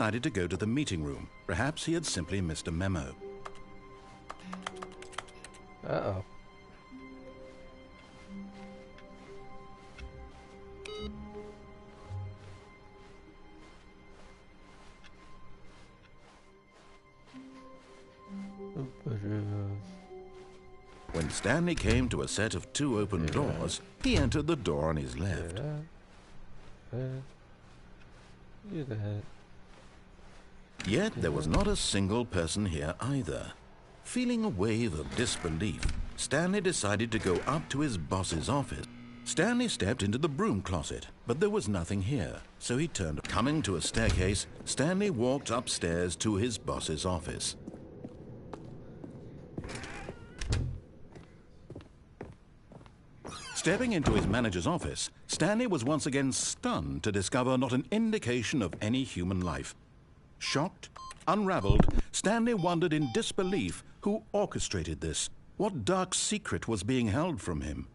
decided to go to the meeting room. Perhaps he had simply missed a memo. Uh-oh. When Stanley came to a set of 2 open doors, he entered the door on his left. Yet there was not a single person here either. Feeling a wave of disbelief, Stanley decided to go up to his boss's office. Stanley stepped into the broom closet, but there was nothing here, so he turned. Coming to a staircase, Stanley walked upstairs to his boss's office. Stepping into his manager's office, Stanley was once again stunned to discover not an indication of any human life. Shocked, unraveled, Stanley wondered in disbelief who orchestrated this. What dark secret was being held from him?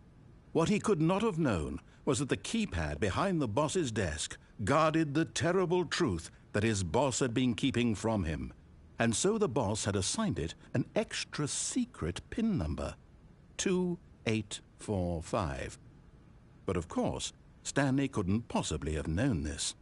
What he could not have known was that the keypad behind the boss's desk guarded the terrible truth that his boss had been keeping from him. And so the boss had assigned it an extra secret PIN number, 2845. But of course, Stanley couldn't possibly have known this.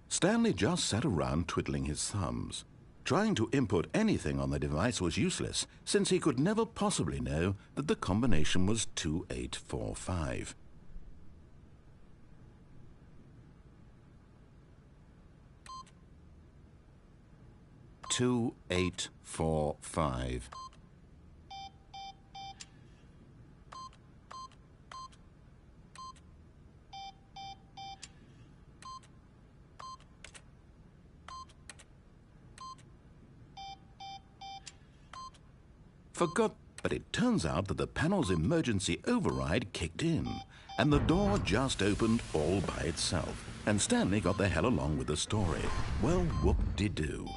Stanley just sat around twiddling his thumbs. Trying to input anything on the device was useless, since he could never possibly know that the combination was 2845. "2845. Forgot, but it turns out that the panel's emergency override kicked in, and the door just opened all by itself. And Stanley got the hell along with the story. Well, whoop-de-doo.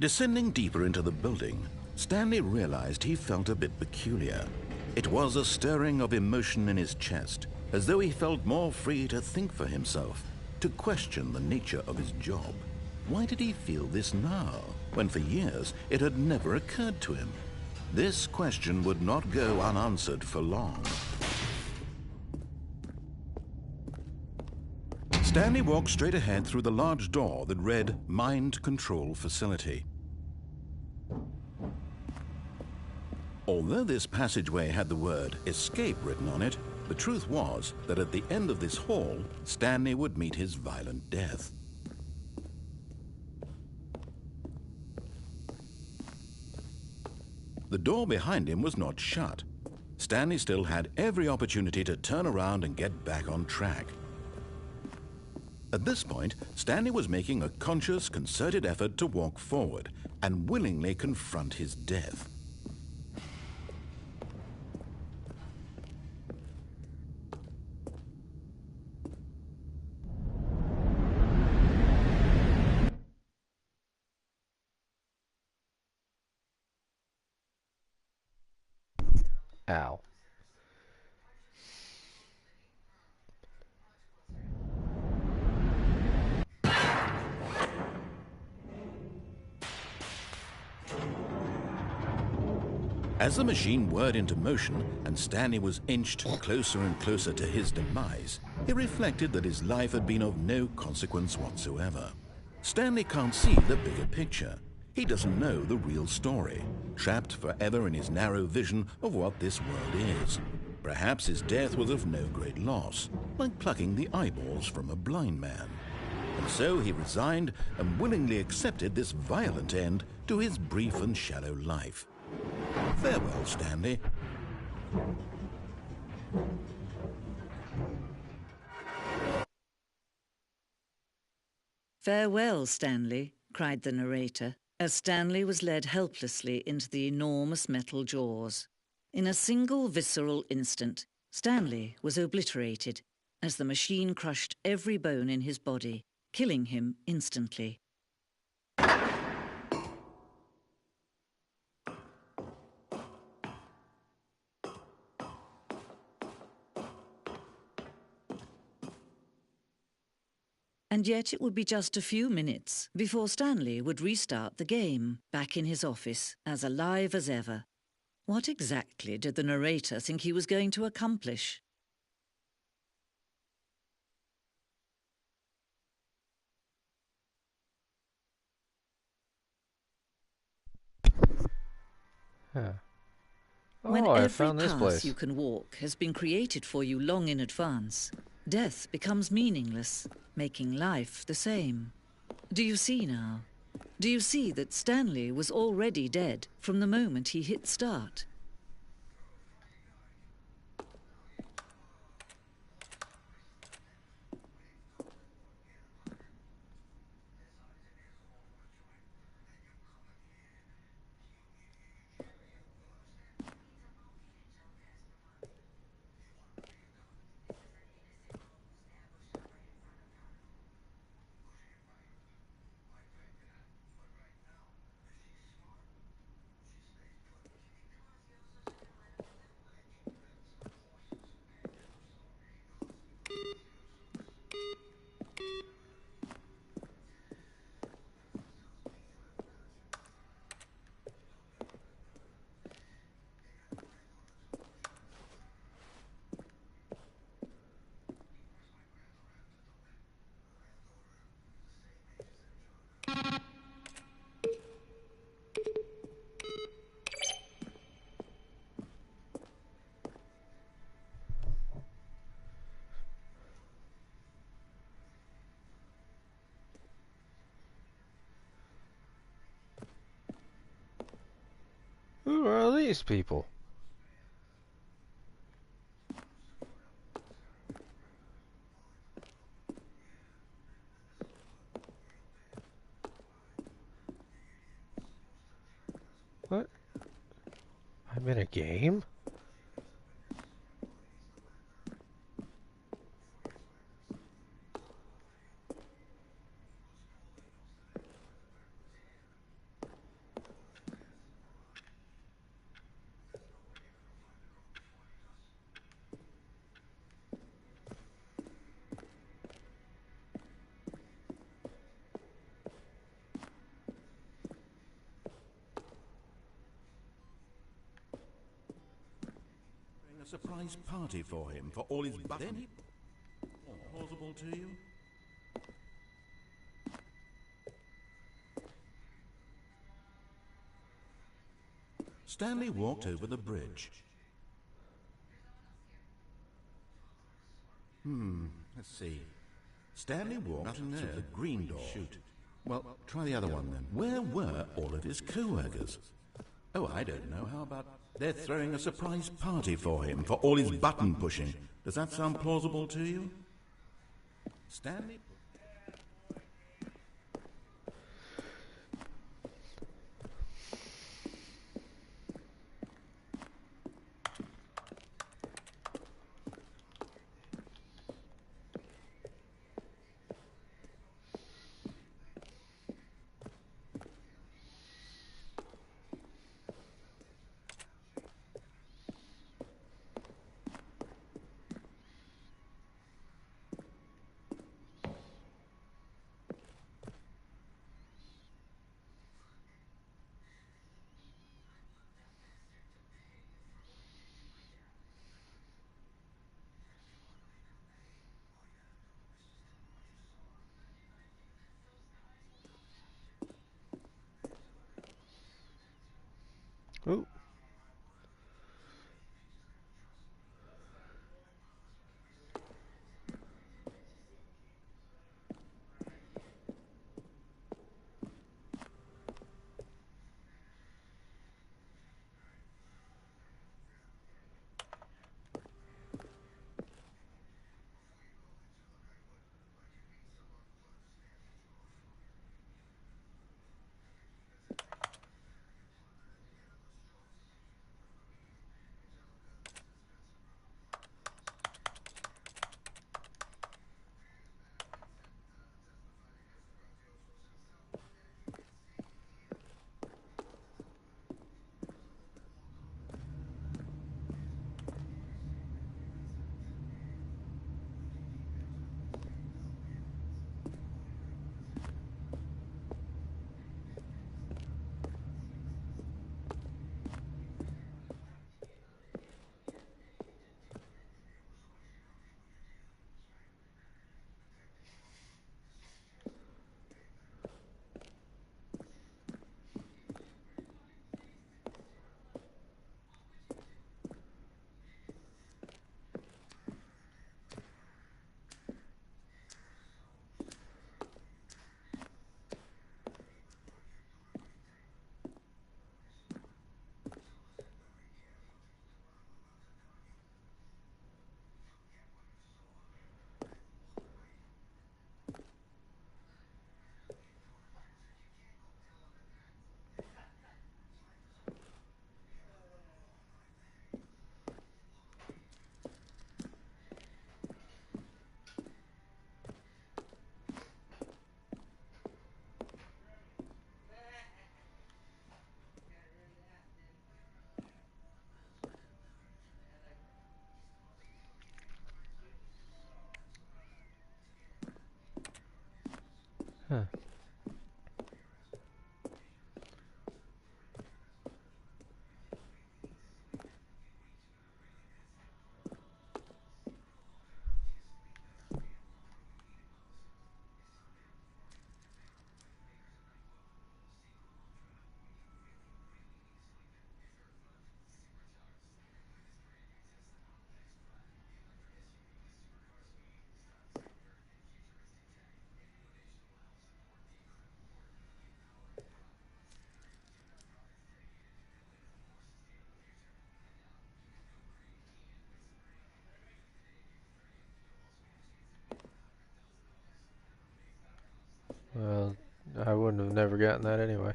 Descending deeper into the building, Stanley realized he felt a bit peculiar. It was a stirring of emotion in his chest, as though he felt more free to think for himself, to question the nature of his job. Why did he feel this now, when for years it had never occurred to him? This question would not go unanswered for long. Stanley walked straight ahead through the large door that read Mind Control Facility. Although this passageway had the word Escape written on it, the truth was that at the end of this hall, Stanley would meet his violent death. The door behind him was not shut. Stanley still had every opportunity to turn around and get back on track. At this point, Stanley was making a conscious, concerted effort to walk forward and willingly confront his death. Ow. As the machine whirred into motion and Stanley was inched closer and closer to his demise, he reflected that his life had been of no consequence whatsoever. Stanley can't see the bigger picture. He doesn't know the real story, trapped forever in his narrow vision of what this world is. Perhaps his death was of no great loss, like plucking the eyeballs from a blind man. And so he resigned and willingly accepted this violent end to his brief and shallow life. Farewell, Stanley. "Farewell, Stanley," cried the narrator, as Stanley was led helplessly into the enormous metal jaws. In a single visceral instant, Stanley was obliterated as the machine crushed every bone in his body, killing him instantly. And yet it would be just a few minutes before Stanley would restart the game, back in his office, as alive as ever. What exactly did the narrator think he was going to accomplish? Huh. When Oh, I every found this path place. you can walk has been created for you long in advance, death becomes meaningless, making life the same. Do you see now? Do you see that Stanley was already dead from the moment he hit start? Who are these people? What? I'm in a game? A surprise party for him for all his button. Plausible to you? Stanley walked over the bridge. Let's see. Stanley walked through the green door. Shoot. Well, try the other one then. Where were all of his co-workers? Oh, I don't know. How about they're throwing a surprise party for him for all his button pushing? Does that sound plausible to you? Stanley? Ooh. Huh. Well, I wouldn't have never gotten that anyway.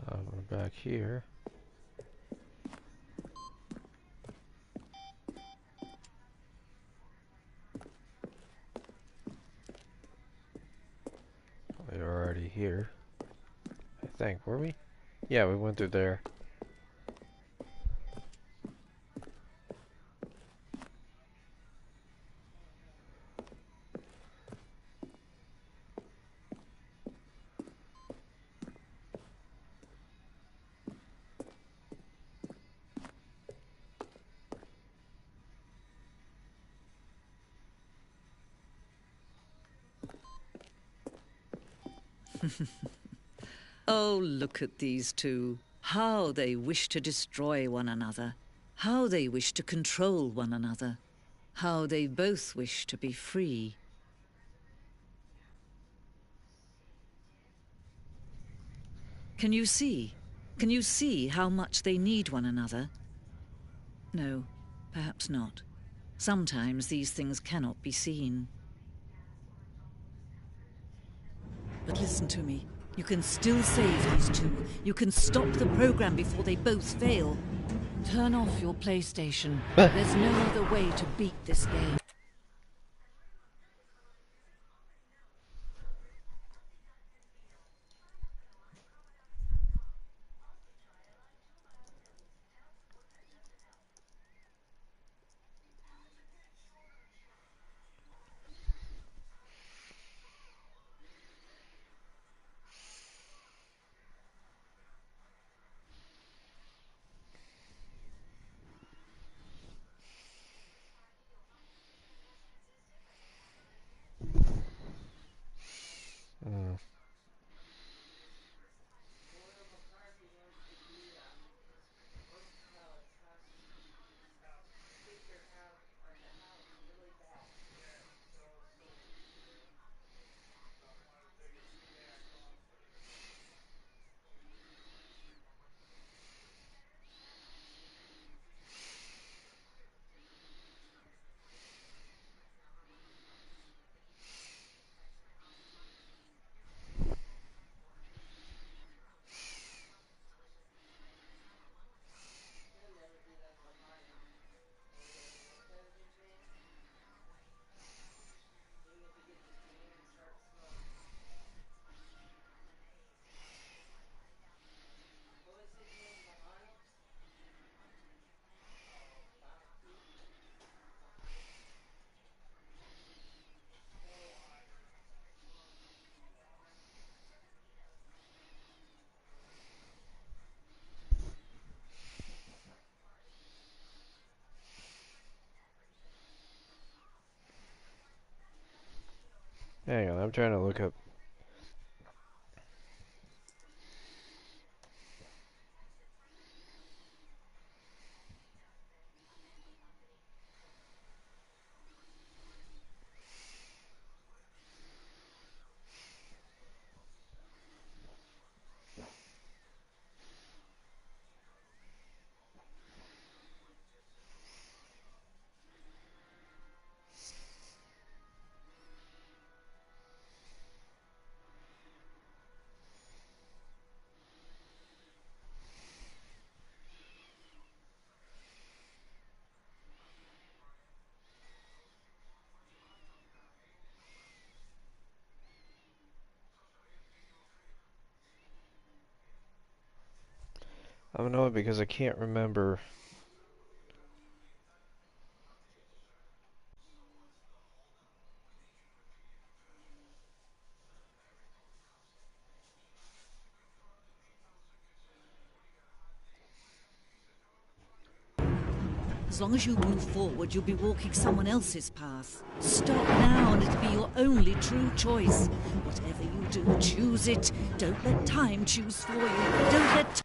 We're back here. We were already here. I think, were we? Yeah, we went through there. Oh, look at these two. How they wish to destroy one another. How they wish to control one another. How they both wish to be free. Can you see? Can you see how much they need one another? No, perhaps not. Sometimes these things cannot be seen. But listen to me. You can still save these two. You can stop the program before they both fail. Turn off your PlayStation. There's no other way to beat this game. Hang on, I'm trying to look up. I don't know because I can't remember. As long as you move forward, you'll be walking someone else's path. Stop now and it'll be your only true choice. Whatever you do, choose it. Don't let time choose for you. Don't let...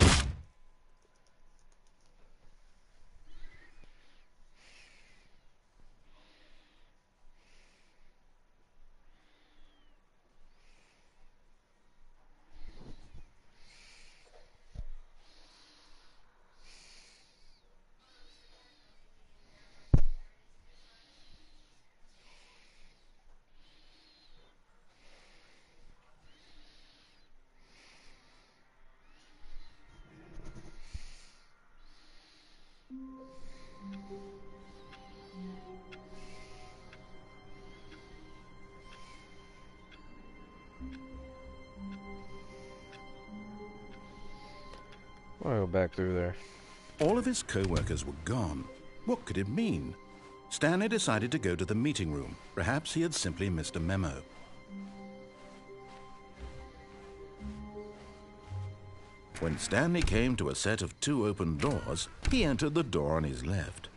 I'll go back through there. All of his co-workers were gone. What could it mean? Stanley decided to go to the meeting room. Perhaps he had simply missed a memo. When Stanley came to a set of 2 open doors, he entered the door on his left.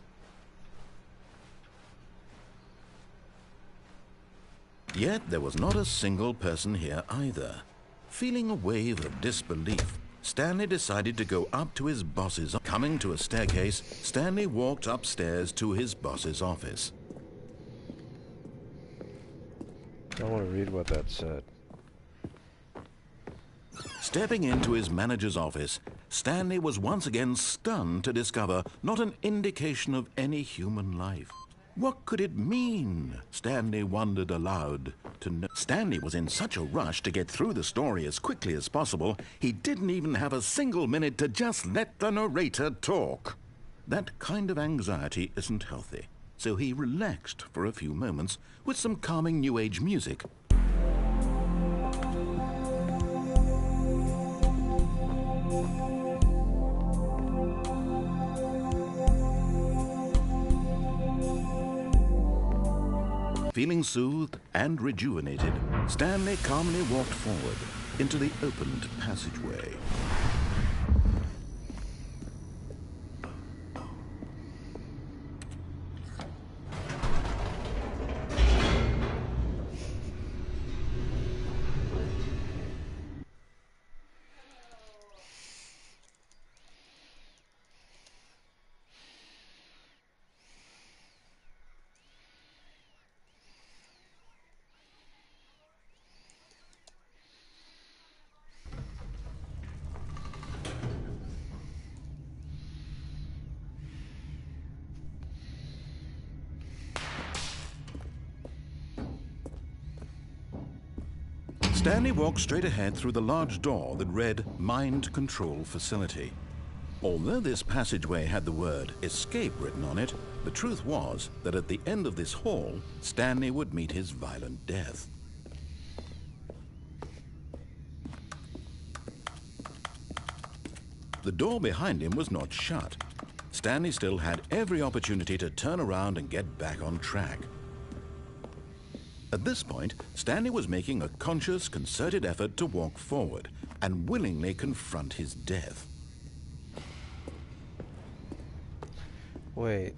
Yet there was not a single person here either. Feeling a wave of disbelief, Stanley decided to go up to his boss's. Coming to a staircase, Stanley walked upstairs to his boss's office. I want to read what that said. Stepping into his manager's office, Stanley was once again stunned to discover not an indication of any human life. What could it mean? Stanley wondered aloud to know. Stanley was in such a rush to get through the story as quickly as possible, he didn't even have a single minute to just let the narrator talk. That kind of anxiety isn't healthy, so he relaxed for a few moments with some calming New Age music. Feeling soothed and rejuvenated, Stanley calmly walked forward into the opened passageway. Stanley walked straight ahead through the large door that read Mind Control Facility. Although this passageway had the word escape written on it, the truth was that at the end of this hall, Stanley would meet his violent death. The door behind him was not shut. Stanley still had every opportunity to turn around and get back on track. At this point, Stanley was making a conscious, concerted effort to walk forward and willingly confront his death. Wait.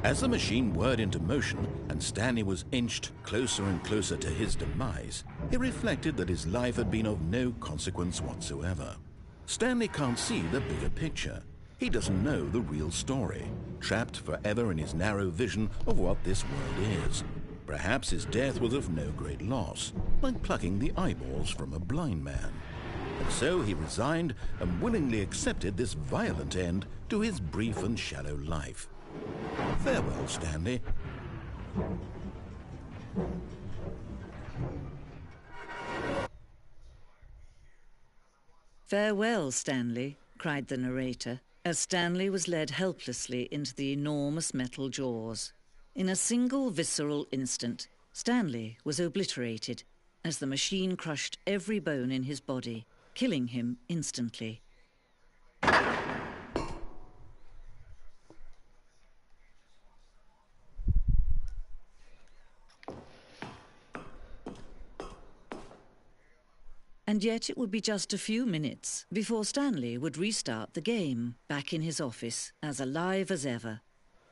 As the machine whirred into motion and Stanley was inched closer and closer to his demise, he reflected that his life had been of no consequence whatsoever. Stanley can't see the bigger picture. He doesn't know the real story, trapped forever in his narrow vision of what this world is. Perhaps his death was of no great loss, like plucking the eyeballs from a blind man. And so he resigned and willingly accepted this violent end to his brief and shallow life. Farewell, Stanley. "Farewell, Stanley," cried the narrator, as Stanley was led helplessly into the enormous metal jaws. In a single visceral instant, Stanley was obliterated as the machine crushed every bone in his body, killing him instantly. And yet it would be just a few minutes before Stanley would restart the game, back in his office, as alive as ever.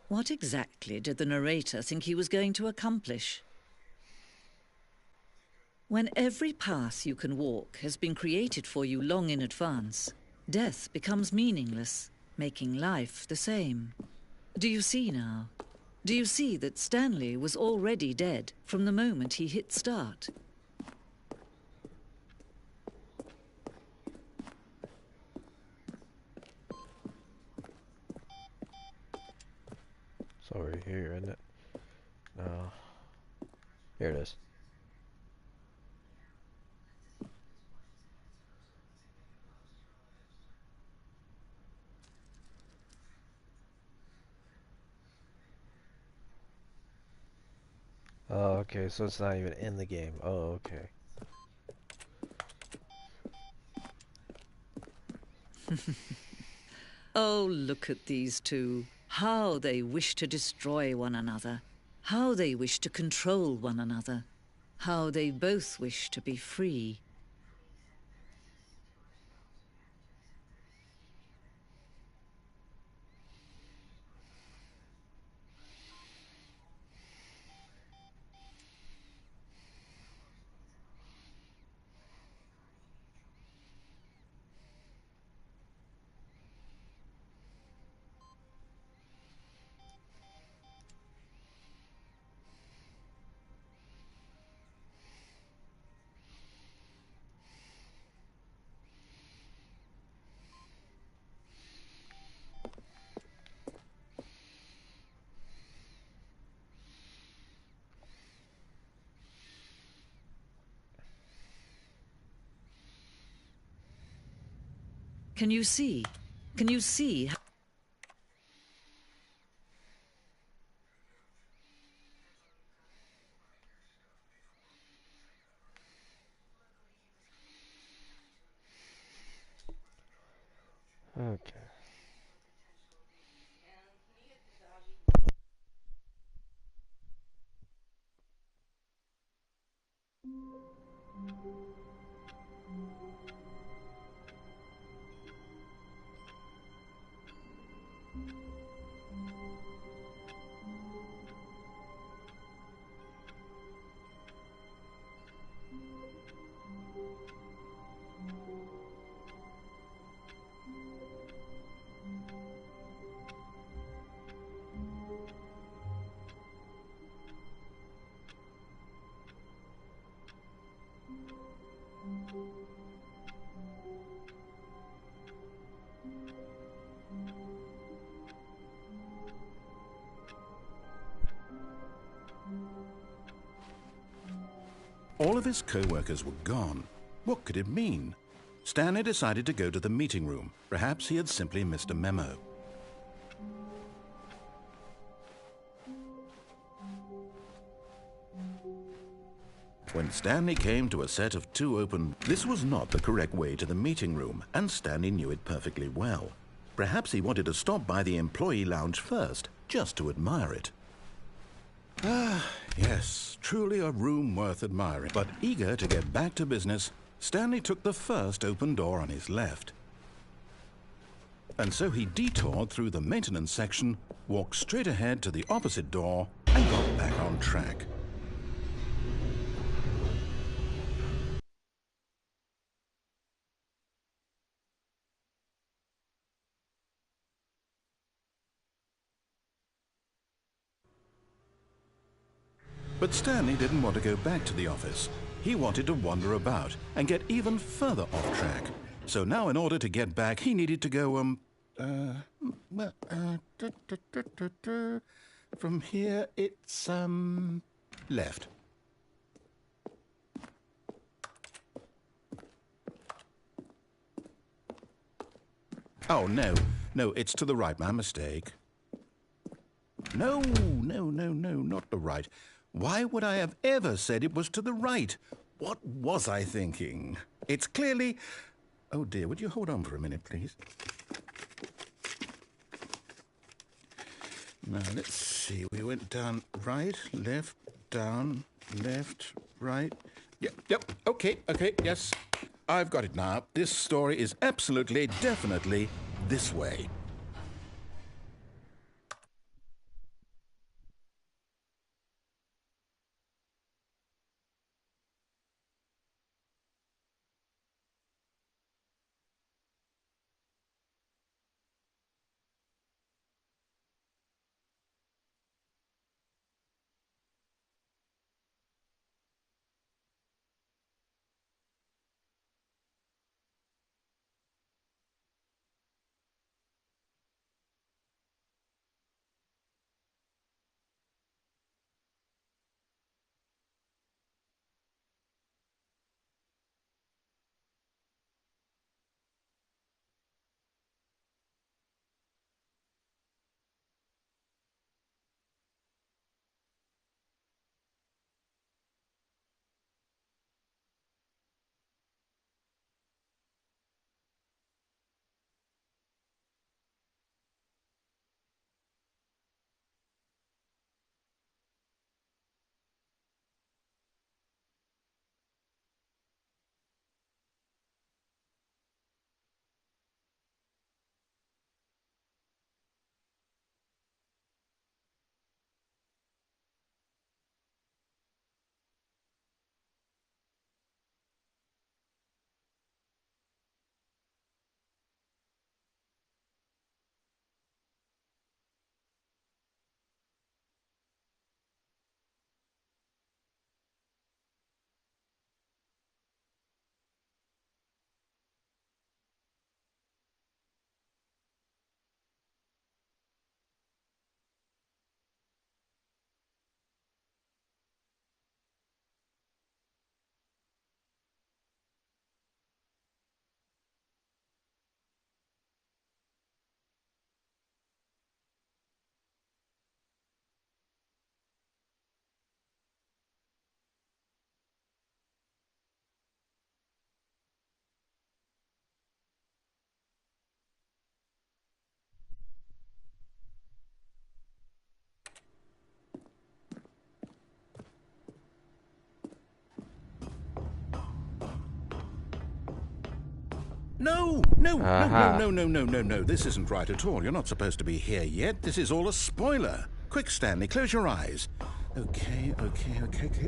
What exactly did the narrator think he was going to accomplish? When every path you can walk has been created for you long in advance, death becomes meaningless, making life the same. Do you see now? Do you see that Stanley was already dead from the moment he hit start? It's over here, isn't it? No. Here it is. Oh, okay, so it's not even in the game. Oh, okay. Oh, look at these two. How they wish to destroy one another. How they wish to control one another. How they both wish to be free. Can you see? Can you see? Okay. All of his co-workers were gone. What could it mean? Stanley decided to go to the meeting room. Perhaps he had simply missed a memo. When Stanley came to a set of two open... This was not the correct way to the meeting room, and Stanley knew it perfectly well. Perhaps he wanted to stop by the employee lounge first, just to admire it. Ah, yes, truly a room worth admiring. But eager to get back to business, Stanley took the first open door on his left. And so he detoured through the maintenance section walked straight ahead to the opposite door and got back on track. But Stanley didn't want to go back to the office. He wanted to wander about and get even further off track. So now in order to get back, he needed to go, from here it's, left. Oh, no, it's to the right, my mistake. No, not the right. Why would I have ever said it was to the right? What was I thinking? It's clearly... Oh dear, would you hold on for a minute, please? Now, let's see. We went down right, left, down, left, right. Yep, okay, yes. I've got it now. This story is absolutely, definitely this way. No. This isn't right at all. You're not supposed to be here yet. This is all a spoiler. Quick, Stanley, close your eyes. Okay.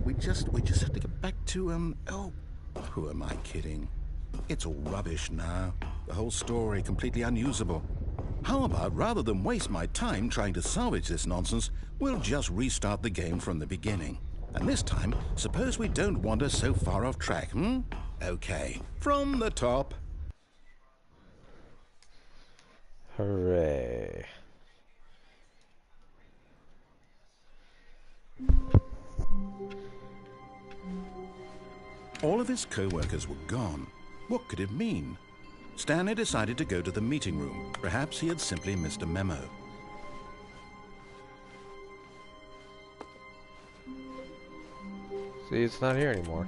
We just have to get back to, oh, who am I kidding? It's all rubbish now. The whole story completely unusable. How about, rather than waste my time trying to salvage this nonsense, we'll just restart the game from the beginning. And this time, suppose we don't wander so far off track, Okay, from the top. Hooray. All of his co-workers were gone. What could it mean? Stanley decided to go to the meeting room. Perhaps he had simply missed a memo. See, it's not here anymore.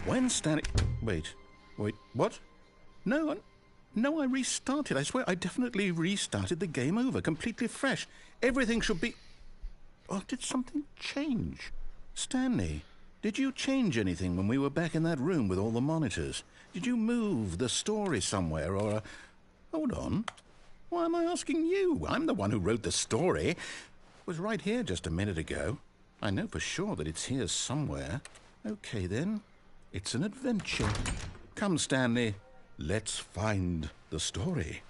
When Stanley... Wait, what? No, I restarted. I swear, I definitely restarted the game over, completely fresh. Everything should be... Oh, did something change? Stanley, Did you change anything when we were back in that room with all the monitors? Did you move the story somewhere or... Hold on. Why am I asking you? I'm the one who wrote the story. It was right here just a minute ago. I know for sure that it's here somewhere. Okay, then. It's an adventure. Come, Stanley. Let's find the story.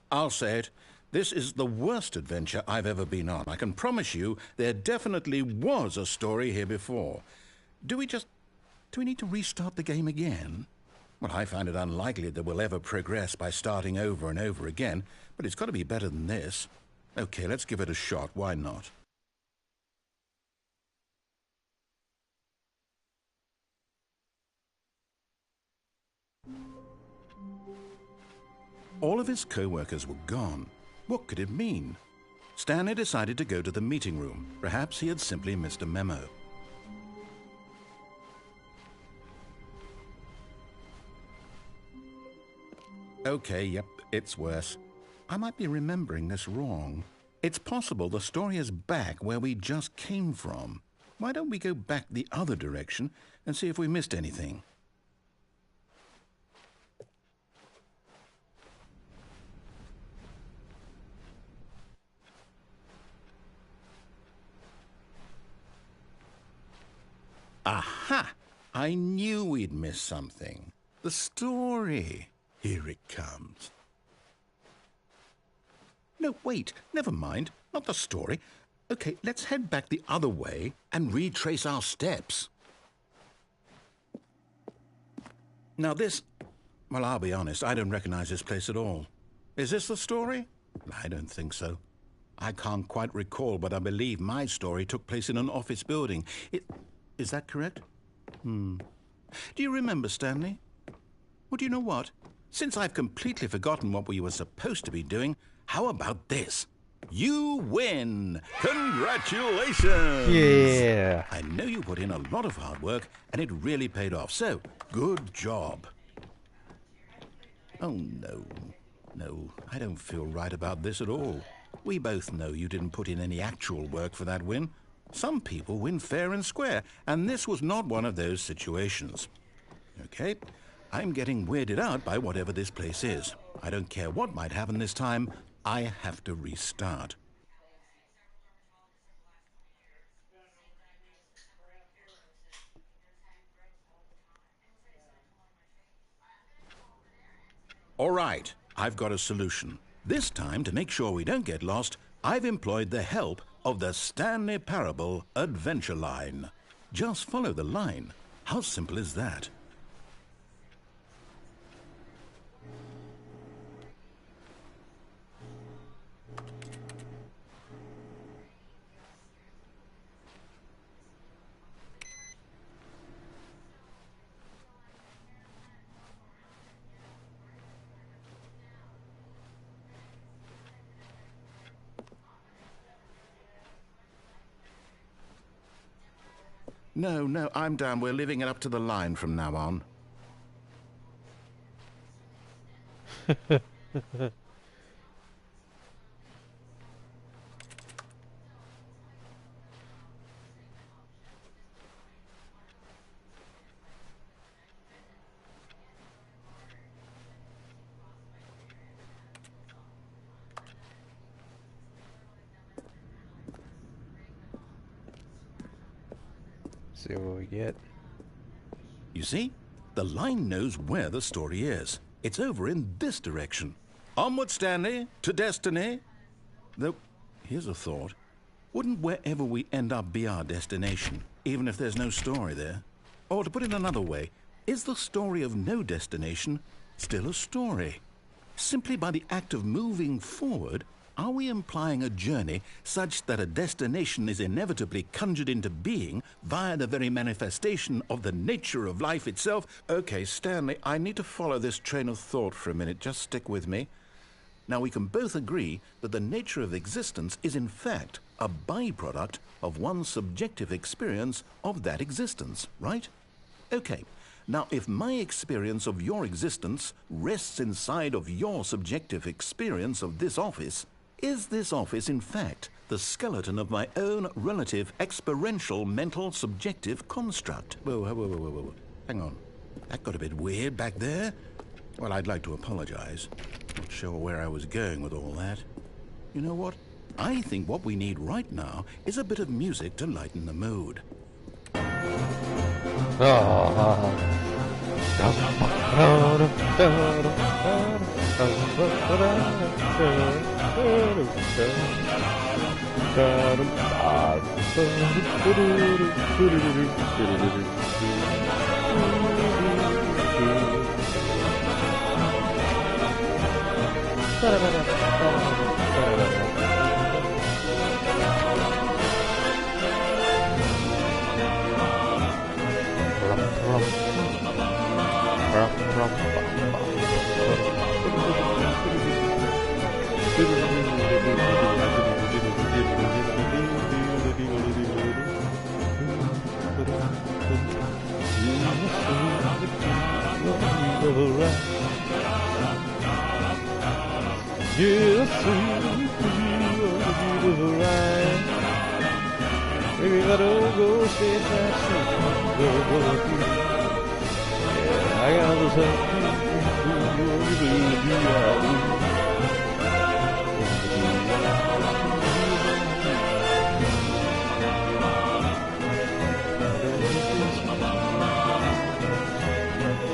I'll say it. This is the worst adventure I've ever been on. I can promise you there definitely was a story here before. Do we need to restart the game again? Well, I find it unlikely that we'll ever progress by starting over and over again, but it's got to be better than this. Okay, let's give it a shot. Why not? All of his co-workers were gone. What could it mean? Stanley decided to go to the meeting room. Perhaps he had simply missed a memo. Okay, yep, it's worse. I might be remembering this wrong. It's possible the story is back where we just came from. Why don't we go back the other direction and see if we missed anything? Aha! I knew we'd miss something. The story. Here it comes. No, wait. Never mind. Not the story. Okay, let's head back the other way and retrace our steps. Now this... Well, I'll be honest. I don't recognize this place at all. Is this the story? I don't think so. I can't quite recall, but I believe my story took place in an office building. Is that correct? Do you remember, Stanley? Well, do you know what? Since I've completely forgotten what we were supposed to be doing, how about this? You win! Congratulations! Yeah. I know you put in a lot of hard work, and it really paid off, so good job. Oh, no. No, I don't feel right about this at all. We both know you didn't put in any actual work for that win. Some people win fair and square, and this was not one of those situations. Okay, I'm getting weirded out by whatever this place is. I don't care what might happen this time, I have to restart. All right, I've got a solution. This time, to make sure we don't get lost, I've employed the help of the Stanley Parable Adventure Line. Just follow the line. How simple is that? No, I'm down. We're leaving it up to the line from now on. see what we get. You see? The line knows where the story is. It's over in this direction. Onward, Stanley, to destiny. Though, here's a thought. Wouldn't wherever we end up be our destination, even if there's no story there? Or to put it another way, is the story of no destination still a story? Simply by the act of moving forward, are we implying a journey such that a destination is inevitably conjured into being via the very manifestation of the nature of life itself? Okay, Stanley, I need to follow this train of thought for a minute. Just stick with me. Now, we can both agree that the nature of existence is in fact a byproduct of one's subjective experience of that existence, right? Okay. Now, if my experience of your existence rests inside of your subjective experience of this office, is this office, in fact, the skeleton of my own relative experiential mental subjective construct? Whoa. Hang on. That got a bit weird back there. Well, I'd like to apologize. Not sure where I was going with all that. You know what? I think what we need right now is a bit of music to lighten the mood. Maybe I don't go stay fast. Yeah, I got this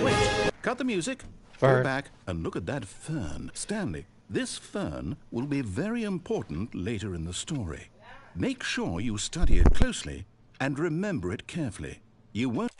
Wait, cut the music. Fern. Go back and look at that fern. Stanley, this fern will be very important later in the story. Make sure you study it closely and remember it carefully. You won't...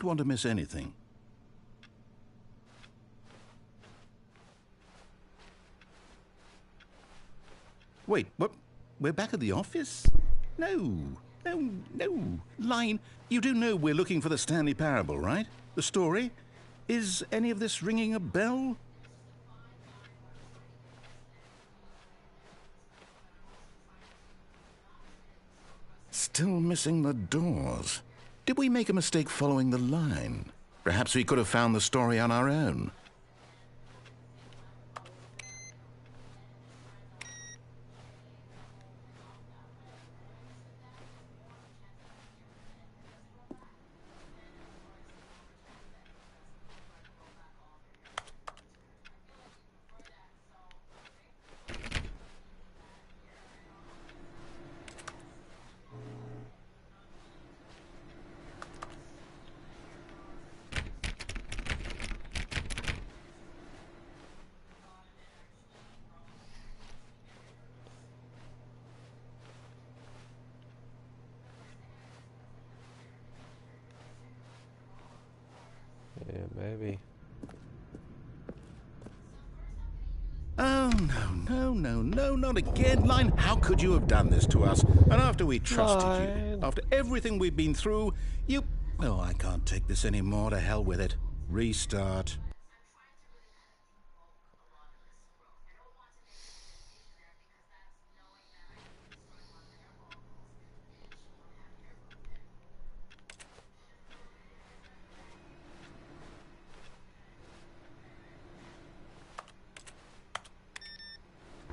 don't want to miss anything. Wait, what? We're back at the office? No. Line, you do know we're looking for the Stanley Parable, right? The story? Is any of this ringing a bell? Still missing the doors. Did we make a mistake following the line? Perhaps we could have found the story on our own. Yeah, maybe. Oh, no, not again, Line. How could you have done this to us? And after we trusted you, after everything we've been through, you... Oh, I can't take this anymore. To hell with it. Restart.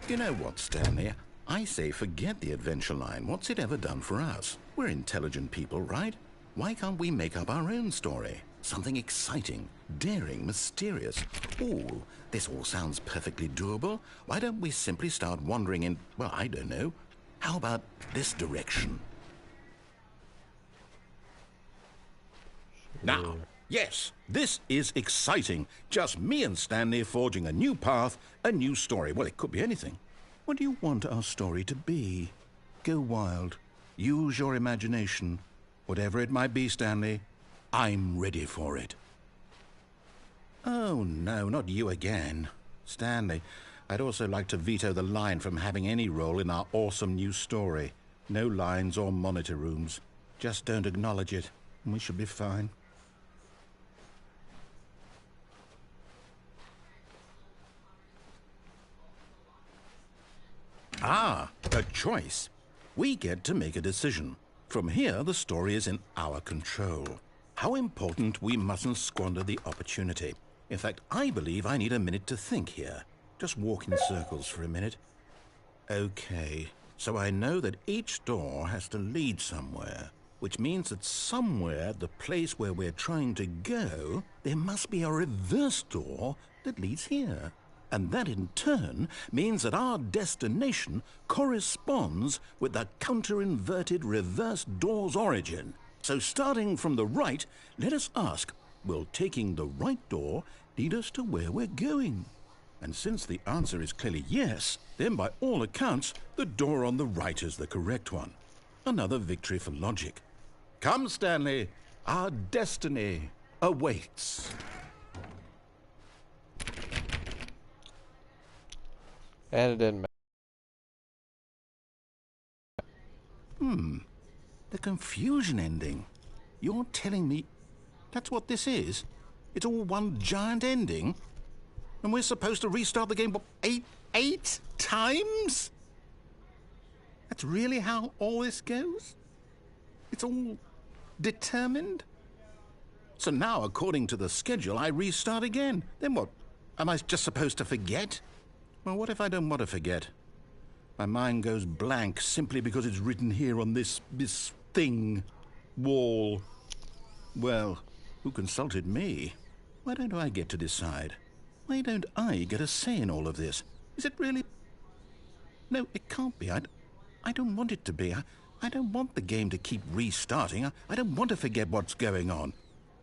You know what, Stanley? I say forget the adventure line. What's it ever done for us? We're intelligent people, right? Why can't we make up our own story? Something exciting, daring, mysterious. Oh, this all sounds perfectly doable. Why don't we simply start wandering in, well, I don't know. How about this direction? Now, yes, this is exciting. Just me and Stanley forging a new path, a new story. Well, it could be anything. What do you want our story to be? Go wild. Use your imagination. Whatever it might be, Stanley, I'm ready for it. Oh, no, not you again. Stanley, I'd also like to veto the line from having any role in our awesome new story. No lines or monitor rooms. Just don't acknowledge it, and we should be fine. Ah, a choice. We get to make a decision. From here, the story is in our control. How important we mustn't squander the opportunity. In fact, I believe I need a minute to think here. Just walk in circles for a minute. Okay, so I know that each door has to lead somewhere, which means that somewhere, the place where we're trying to go, there must be a reverse door that leads here. And that in turn means that our destination corresponds with the counter-inverted reverse door's origin. So starting from the right, let us ask, will taking the right door lead us to where we're going? And since the answer is clearly yes, then by all accounts, the door on the right is the correct one. Another victory for logic. Come, Stanley, our destiny awaits. And it didn't matter. The confusion ending. You're telling me that's what this is? It's all one giant ending? And we're supposed to restart the game, what, eight times? That's really how all this goes? It's all determined? So now, according to the schedule, I restart again. Then what? Am I just supposed to forget? Well, what if I don't want to forget? My mind goes blank simply because it's written here on this thing, wall. Well, who consulted me? Why don't I get to decide? Why don't I get a say in all of this? Is it really... No, it can't be. I don't want it to be. I don't want the game to keep restarting. I don't want to forget what's going on.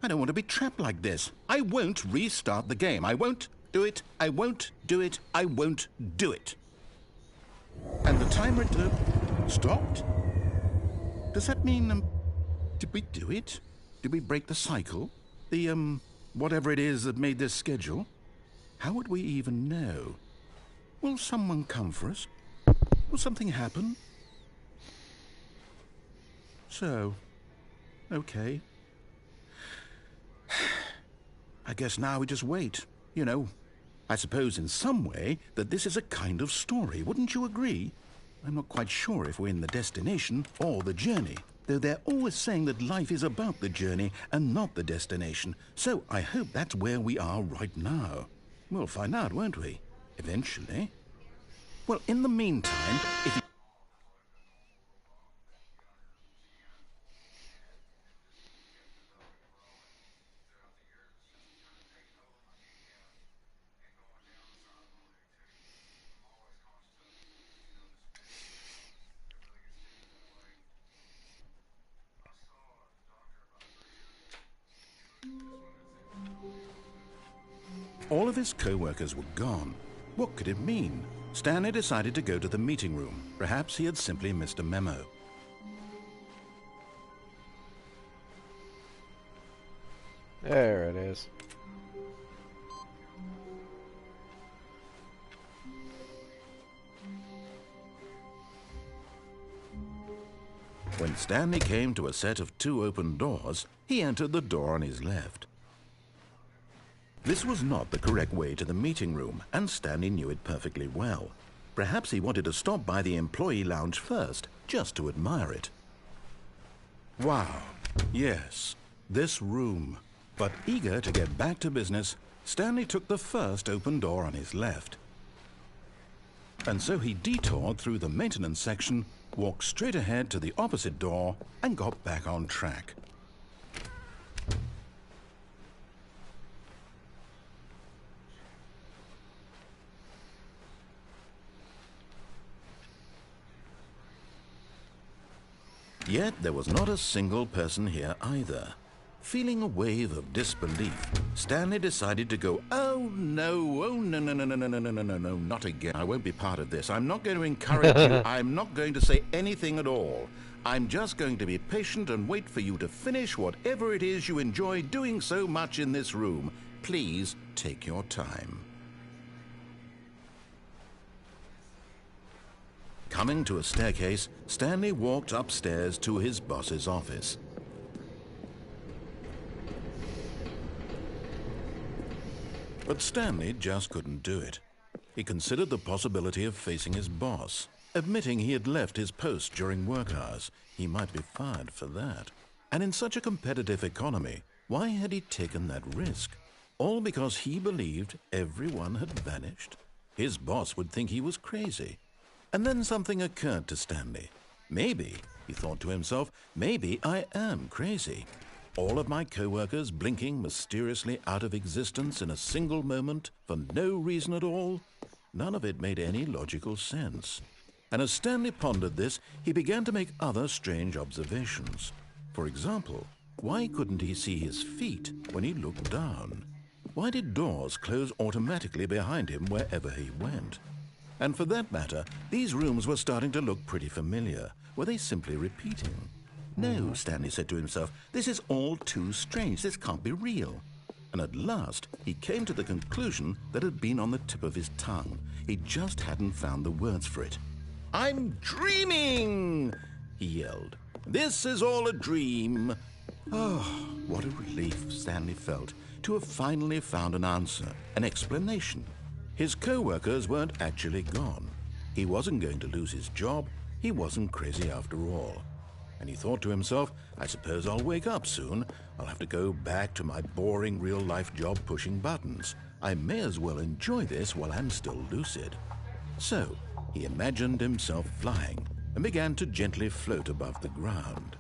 I don't want to be trapped like this. I won't restart the game. I won't do it. I won't do it. I won't do it. And the timer stopped? Does that mean, did we do it? Did we break the cycle? Whatever it is that made this schedule? How would we even know? Will someone come for us? Will something happen? So, okay. I guess now we just wait. You know, I suppose in some way that this is a kind of story, wouldn't you agree? I'm not quite sure if we're in the destination or the journey, though they're always saying that life is about the journey and not the destination, so I hope that's where we are right now. We'll find out, won't we? Eventually. Well, in the meantime, if... All of his co-workers were gone. What could it mean? Stanley decided to go to the meeting room. Perhaps he had simply missed a memo. There it is. When Stanley came to a set of 2 open doors, he entered the door on his left. This was not the correct way to the meeting room, and Stanley knew it perfectly well. Perhaps he wanted to stop by the employee lounge first, just to admire it. Wow, yes, this room. But eager to get back to business, Stanley took the first open door on his left. And so he detoured through the maintenance section, walked straight ahead to the opposite door, and got back on track. Yet there was not a single person here either. Feeling a wave of disbelief, Stanley decided to go, oh no, not again. I won't be part of this. I'm not going to encourage you. I'm not going to say anything at all. I'm just going to be patient and wait for you to finish whatever it is you enjoy doing so much in this room. Please take your time. Coming to a staircase, Stanley walked upstairs to his boss's office. But Stanley just couldn't do it. He considered the possibility of facing his boss, admitting he had left his post during work hours. He might be fired for that. And in such a competitive economy, why had he taken that risk? All because he believed everyone had vanished? His boss would think he was crazy. And then something occurred to Stanley. Maybe, he thought to himself, maybe I am crazy. All of my co-workers blinking mysteriously out of existence in a single moment for no reason at all? None of it made any logical sense. And as Stanley pondered this, he began to make other strange observations. For example, why couldn't he see his feet when he looked down? Why did doors close automatically behind him wherever he went? And for that matter, these rooms were starting to look pretty familiar. Were they simply repeating? No, Stanley said to himself, this is all too strange. This can't be real. And at last, he came to the conclusion that had been on the tip of his tongue. He just hadn't found the words for it. I'm dreaming, he yelled. This is all a dream. Oh, what a relief Stanley felt to have finally found an answer, an explanation. His co-workers weren't actually gone. He wasn't going to lose his job. He wasn't crazy after all. And he thought to himself, I suppose I'll wake up soon. I'll have to go back to my boring real-life job pushing buttons. I may as well enjoy this while I'm still lucid. So, he imagined himself flying and began to gently float above the ground.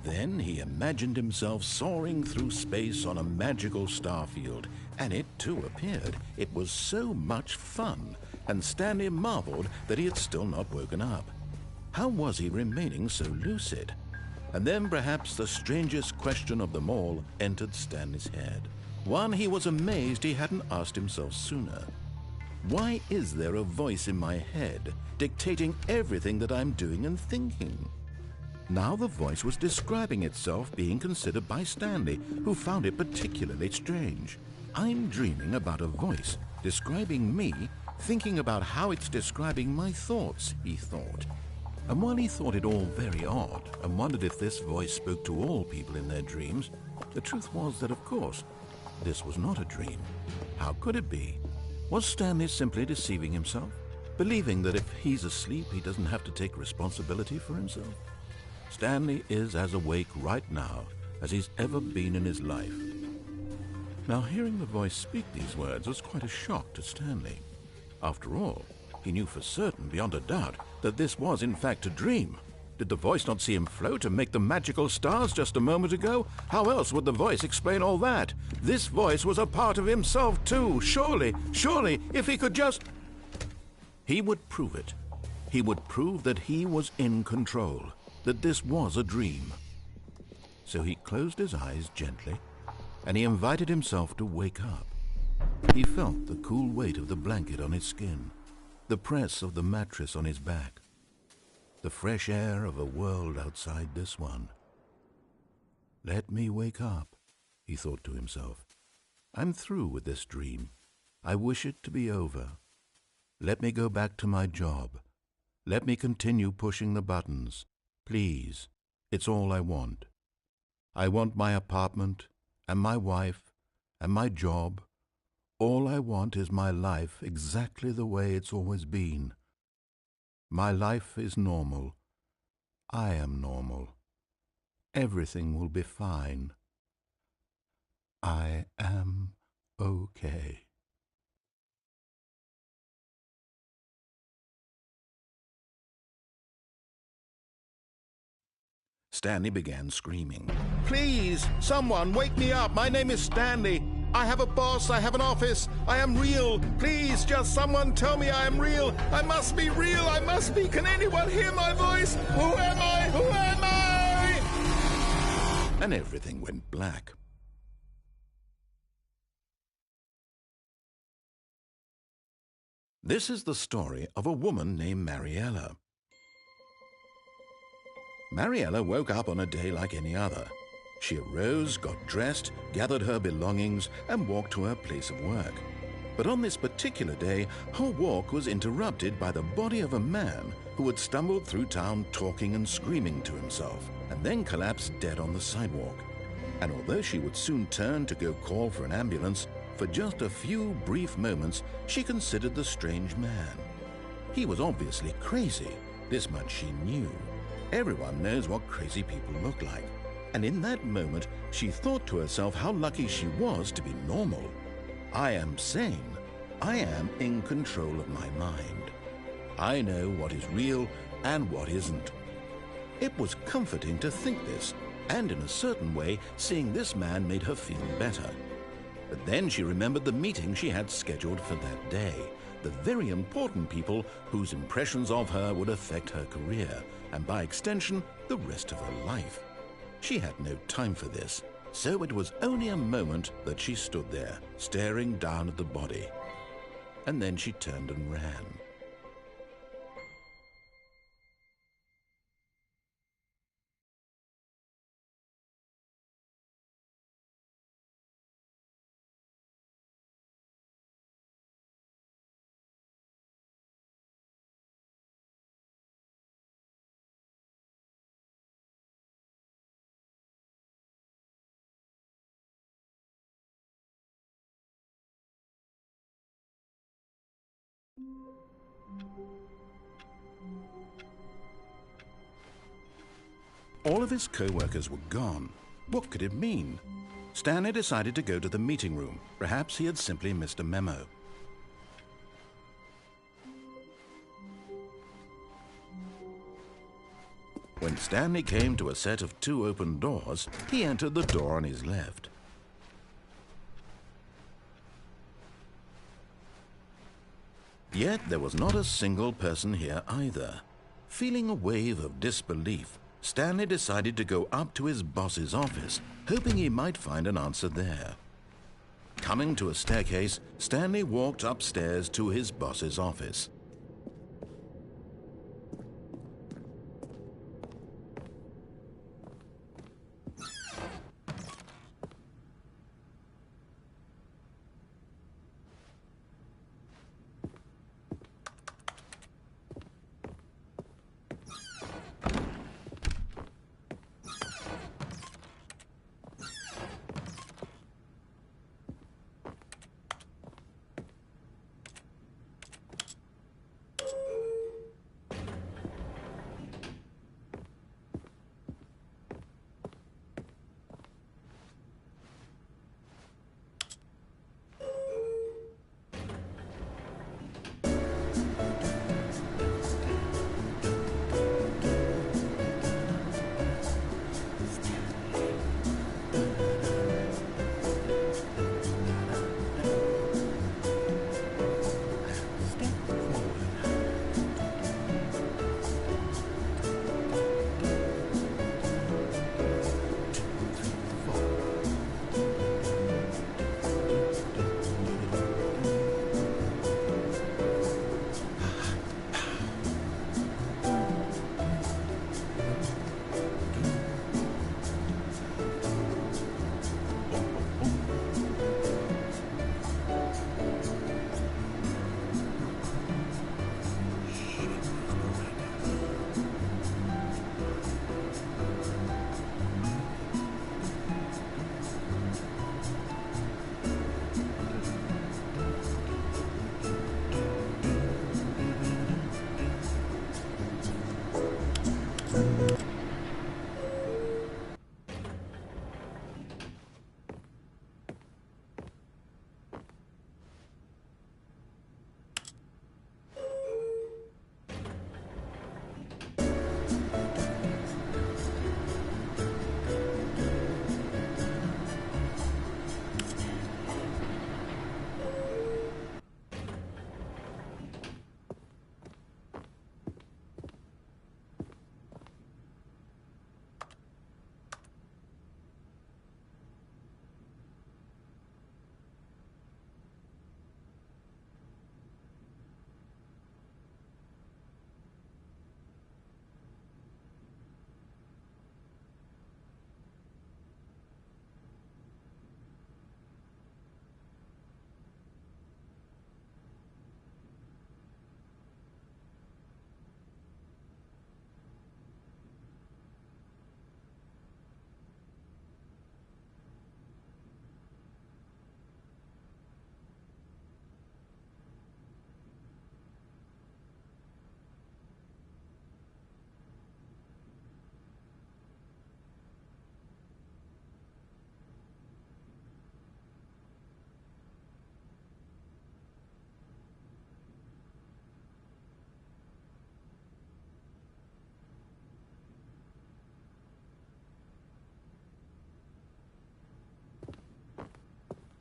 Then he imagined himself soaring through space on a magical starfield, and it too appeared. It was so much fun, and Stanley marveled that he had still not woken up. How was he remaining so lucid? And then perhaps the strangest question of them all entered Stanley's head. One he was amazed he hadn't asked himself sooner. Why is there a voice in my head dictating everything that I'm doing and thinking? Now the voice was describing itself being considered by Stanley, who found it particularly strange. I'm dreaming about a voice describing me, thinking about how it's describing my thoughts, he thought. And while he thought it all very odd and wondered if this voice spoke to all people in their dreams, the truth was that, of course, this was not a dream. How could it be? Was Stanley simply deceiving himself, believing that if he's asleep, he doesn't have to take responsibility for himself? Stanley is as awake right now as he's ever been in his life. Now, hearing the voice speak these words was quite a shock to Stanley. After all, he knew for certain, beyond a doubt, that this was in fact a dream. Did the voice not see him float and make the magical stars just a moment ago? How else would the voice explain all that? This voice was a part of himself too. Surely, if he could just... He would prove it. He would prove that he was in control, that this was a dream. So he closed his eyes gently, and he invited himself to wake up. He felt the cool weight of the blanket on his skin, the press of the mattress on his back, the fresh air of a world outside this one. Let me wake up, he thought to himself. I'm through with this dream. I wish it to be over. Let me go back to my job. Let me continue pushing the buttons. Please, it's all I want. I want my apartment, and my wife, and my job. All I want is my life exactly the way it's always been. My life is normal. I am normal. Everything will be fine. I am okay. Stanley began screaming. Please, someone, wake me up. My name is Stanley. I have a boss. I have an office. I am real. Please, just someone tell me I am real. I must be real. I must be. Can anyone hear my voice? Who am I? Who am I? And everything went black. This is the story of a woman named Mariella. Mariella woke up on a day like any other. She arose, got dressed, gathered her belongings, and walked to her place of work. But on this particular day, her walk was interrupted by the body of a man who had stumbled through town talking and screaming to himself, and then collapsed dead on the sidewalk. And although she would soon turn to go call for an ambulance, for just a few brief moments she considered the strange man. He was obviously crazy. This much she knew. Everyone knows what crazy people look like. And in that moment, she thought to herself how lucky she was to be normal. I am sane. I am in control of my mind. I know what is real and what isn't. It was comforting to think this, and in a certain way, seeing this man made her feel better. But then she remembered the meeting she had scheduled for that day, the very important people whose impressions of her would affect her career, and by extension, the rest of her life. She had no time for this, so it was only a moment that she stood there, staring down at the body. And then she turned and ran. All of his co-workers were gone. What could it mean? Stanley decided to go to the meeting room. Perhaps he had simply missed a memo. When Stanley came to a set of 2 open doors, he entered the door on his left. Yet there was not a single person here either. Feeling a wave of disbelief, Stanley decided to go up to his boss's office, hoping he might find an answer there. Coming to a staircase, Stanley walked upstairs to his boss's office.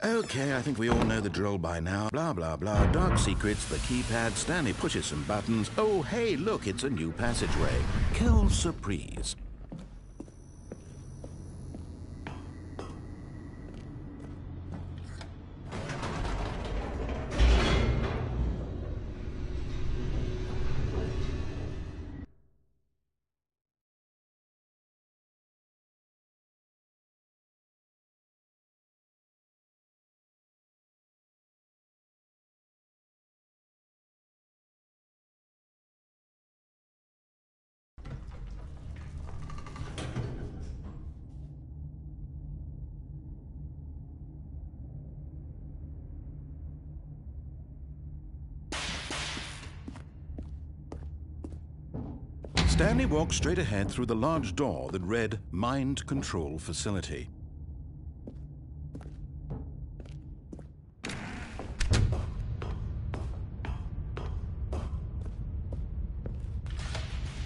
Okay, I think we all know the drill by now. Blah, blah, blah. Dark secrets, the keypad. Stanley pushes some buttons. Oh, hey, look, it's a new passageway. Quelle surprise. Stanley walked straight ahead through the large door that read Mind Control Facility.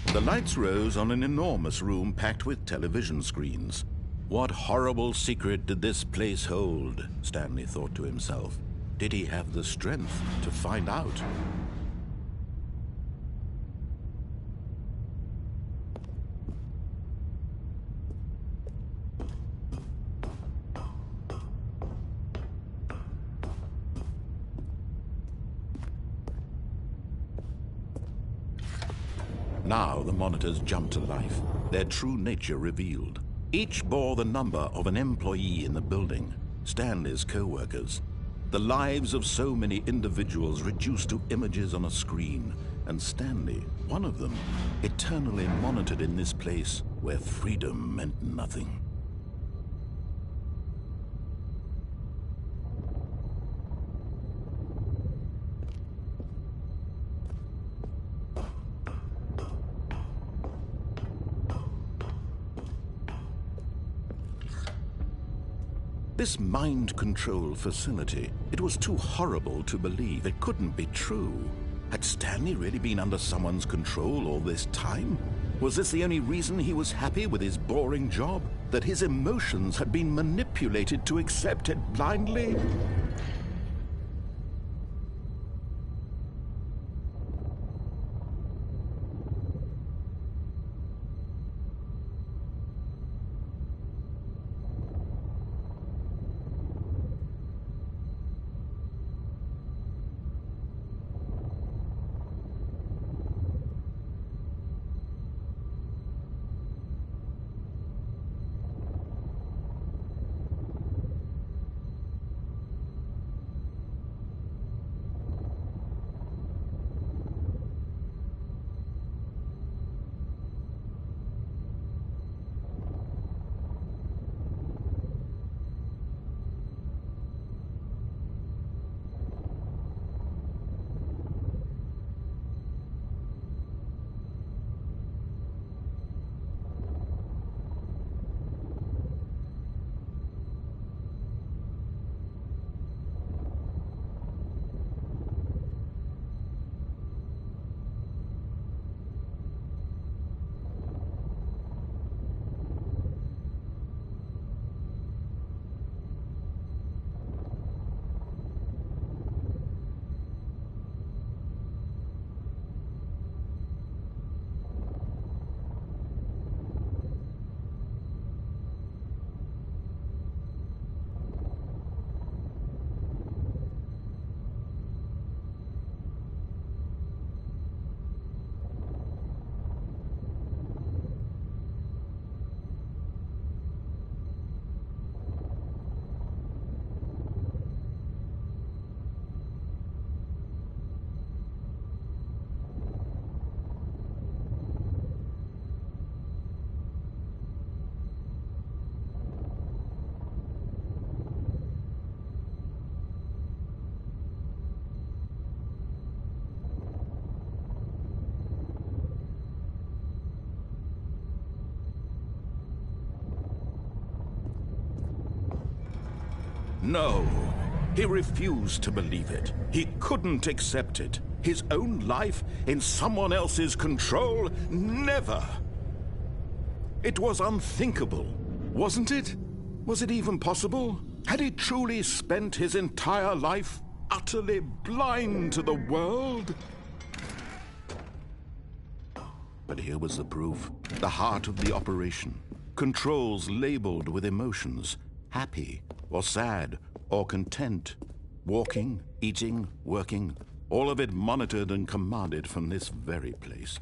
The lights rose on an enormous room packed with television screens. What horrible secret did this place hold? Stanley thought to himself. Did he have the strength to find out? Now the monitors jumped to life, their true nature revealed. Each bore the number of an employee in the building, Stanley's co-workers. The lives of so many individuals reduced to images on a screen, and Stanley, one of them, eternally monitored in this place where freedom meant nothing. This mind control facility, it was too horrible to believe. It couldn't be true. Had Stanley really been under someone's control all this time? Was this the only reason he was happy with his boring job? That his emotions had been manipulated to accept it blindly? No, he refused to believe it. He couldn't accept it. His own life in someone else's control? Never! It was unthinkable, wasn't it? Was it even possible? Had he truly spent his entire life utterly blind to the world? But here was the proof. The heart of the operation. Controls labeled with emotions. Happy, or sad, or content. Walking, eating, working. All of it monitored and commanded from this very place.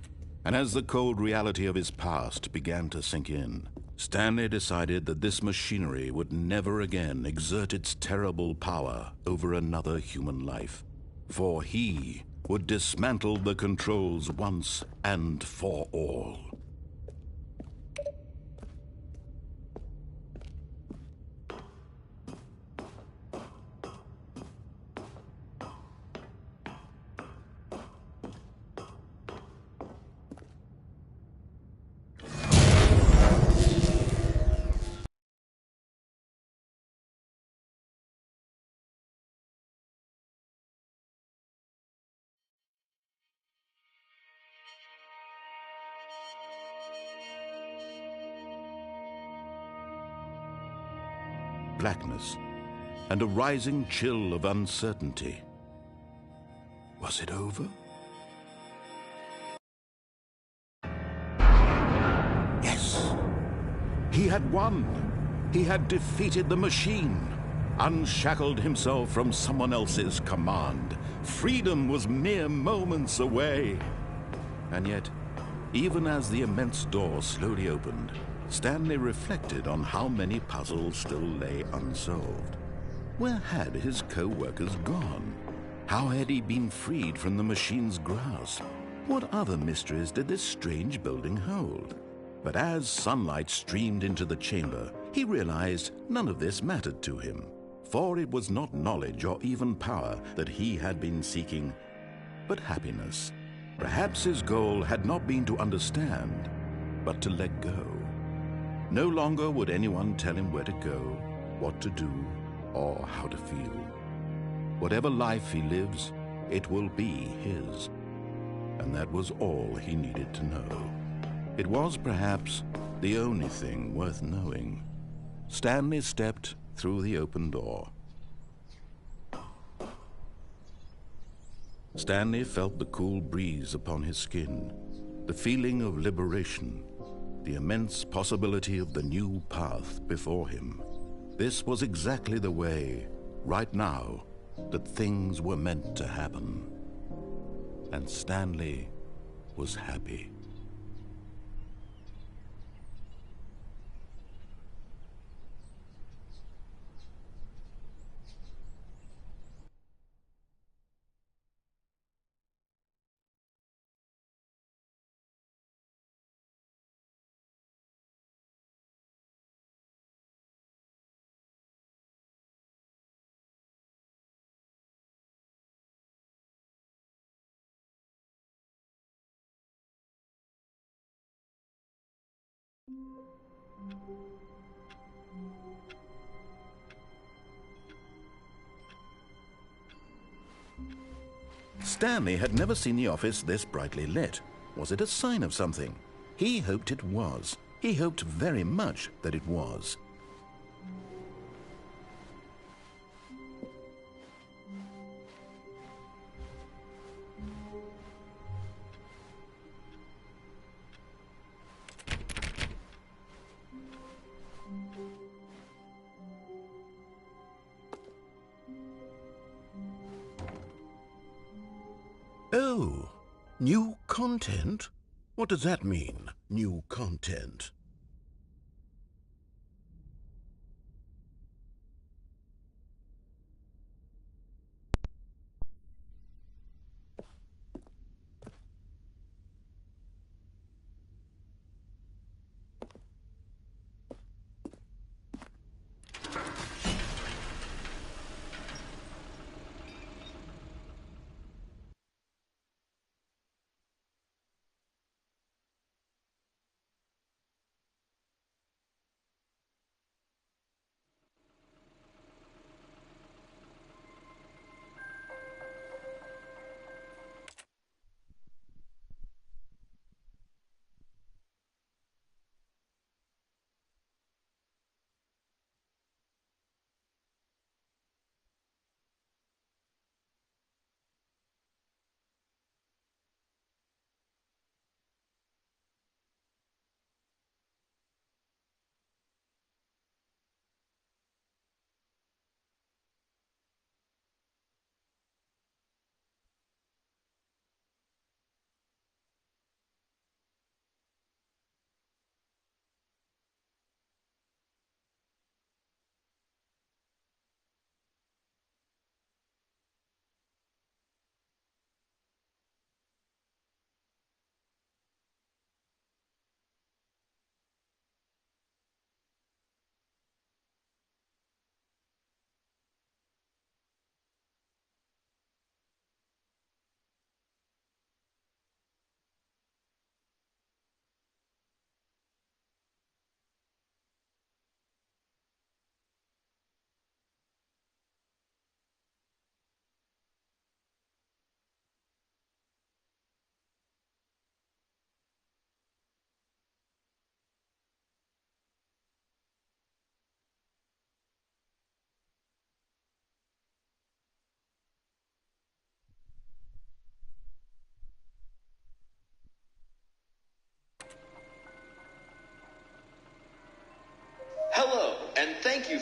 And as the cold reality of his past began to sink in, Stanley decided that this machinery would never again exert its terrible power over another human life. For he would dismantle the controls once and for all. Blackness, and a rising chill of uncertainty. Was it over? Yes! He had won! He had defeated the machine, unshackled himself from someone else's command. Freedom was mere moments away. And yet, even as the immense door slowly opened, Stanley reflected on how many puzzles still lay unsolved. Where had his co-workers gone? How had he been freed from the machine's grasp? What other mysteries did this strange building hold? But as sunlight streamed into the chamber, he realized none of this mattered to him, for it was not knowledge or even power that he had been seeking, but happiness. Perhaps his goal had not been to understand, but to let go. No longer would anyone tell him where to go, what to do, or how to feel. Whatever life he lives, it will be his. And that was all he needed to know. It was perhaps the only thing worth knowing. Stanley stepped through the open door. Stanley felt the cool breeze upon his skin, the feeling of liberation, the immense possibility of the new path before him. This was exactly the way, right now, that things were meant to happen. And Stanley was happy. Stanley had never seen the office this brightly lit. Was it a sign of something? He hoped it was. He hoped very much that it was. Oh, new content? What does that mean, new content?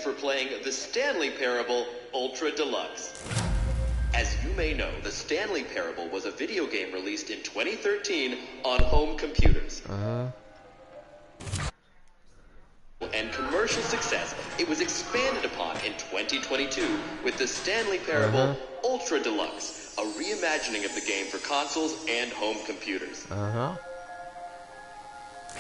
for playing the Stanley Parable Ultra Deluxe. As you may know, the Stanley Parable was a video game released in 2013 on home computers. And commercial success, it was expanded upon in 2022 with the Stanley Parable Ultra Deluxe, a reimagining of the game for consoles and home computers.